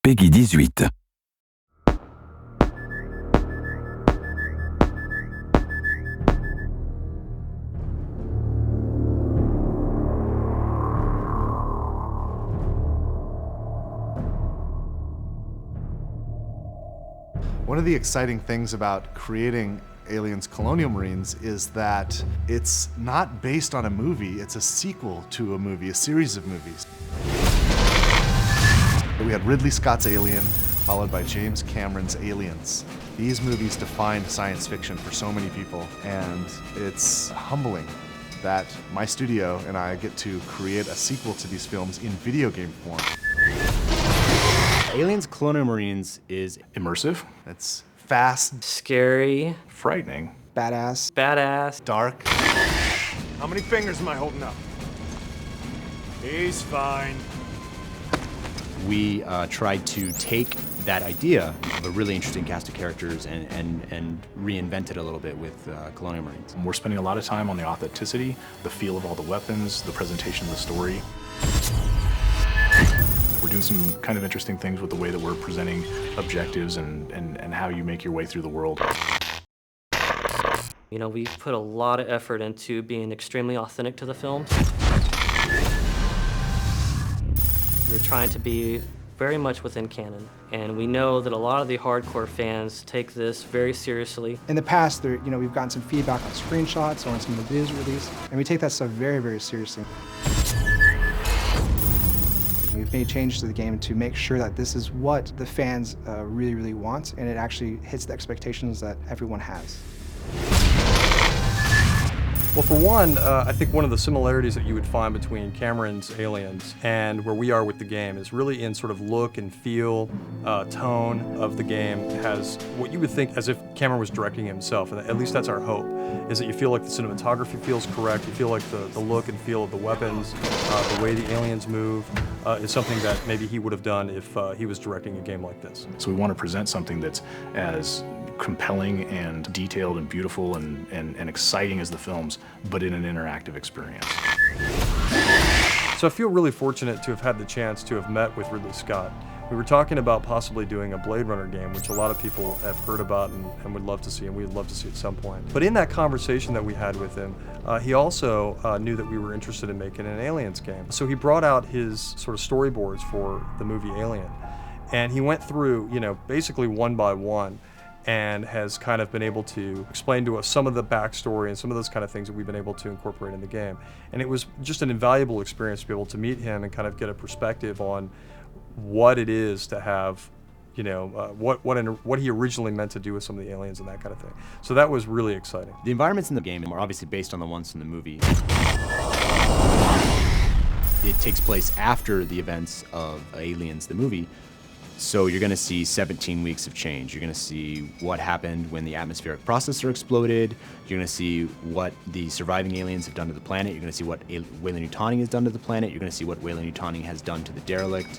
Peggy 18. One of the exciting things about creating Aliens Colonial Marines is that it's not based on a movie, it's a sequel to a movie, a series of movies. We had Ridley Scott's Alien, followed by James Cameron's Aliens. These movies defined science fiction for so many people, and it's humbling that my studio and I get to create a sequel to these films in video game form. Aliens Colonial Marines is immersive, It's fast, Scary. frightening, Badass. Badass. dark. How many fingers am I holding up? He's fine. we tried to take that idea of a really interesting cast of characters and reinvent it a little bit with Colonial Marines. We're spending a lot of time on the authenticity, the feel of all the weapons, the presentation of the story. We're doing some kind of interesting things with the way that we're presenting objectives and how you make your way through the world. You know, we put a lot of effort into being extremely authentic to the films. We're trying to be very much within canon, and we know that a lot of the hardcore fans take this very seriously. In the past, we've gotten some feedback on screenshots or on some of the news release, and we take that stuff very, very seriously. We've made changes to the game to make sure that this is what the fans really, really want, and it actually hits the expectations that everyone has. Well, for one, I think one of the similarities that you would find between Cameron's Aliens and where we are with the game is really in sort of look and feel, tone of the game. It has what you would think as if Cameron was directing himself, and at least that's our hope, is that you feel like the cinematography feels correct, you feel like the look and feel of the weapons, the way the aliens move, is something that maybe he would have done if he was directing a game like this. So we want to present something that's as compelling and detailed and beautiful and exciting as the films, but in an interactive experience. So I feel really fortunate to have had the chance to have met with Ridley Scott. We were talking about possibly doing a Blade Runner game, which a lot of people have heard about and would love to see, and we'd love to see at some point. But in that conversation that we had with him, he also knew that we were interested in making an Aliens game. So he brought out his sort of storyboards for the movie Alien, and he went through, basically one by one, and has kind of been able to explain to us some of the backstory and some of those kind of things that we've been able to incorporate in the game. And it was just an invaluable experience to be able to meet him and kind of get a perspective on what it is to have, what he originally meant to do with some of the aliens and that kind of thing. So that was really exciting. The environments in the game are obviously based on the ones from the movie. It takes place after the events of Aliens, the movie. So you're going to see 17 weeks of change. You're going to see what happened when the atmospheric processor exploded. You're going to see what the surviving aliens have done to the planet. You're going to see what Weyland-Yutani has done to the planet. You're going to see what Weyland-Yutani has done to the derelict.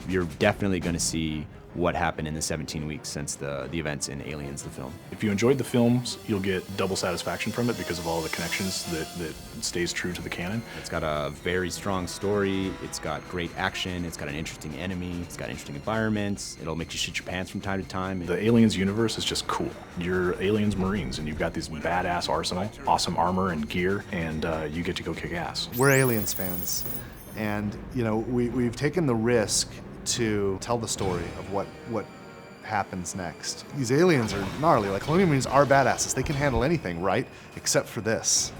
You're definitely going to see what happened in the 17 weeks since the events in Aliens, the film. If you enjoyed the films, you'll get double satisfaction from it because of all the connections that stays true to the canon. It's got a very strong story, it's got great action, it's got an interesting enemy, it's got interesting environments, it'll make you shit your pants from time to time. The Aliens universe is just cool. You're Aliens Marines and you've got this badass arsenal, awesome armor and gear, and you get to go kick ass. We're Aliens fans, and we've taken the risk to tell the story of what happens next. These aliens are gnarly. Like, Colonial Marines are badasses. They can handle anything, right? Except for this.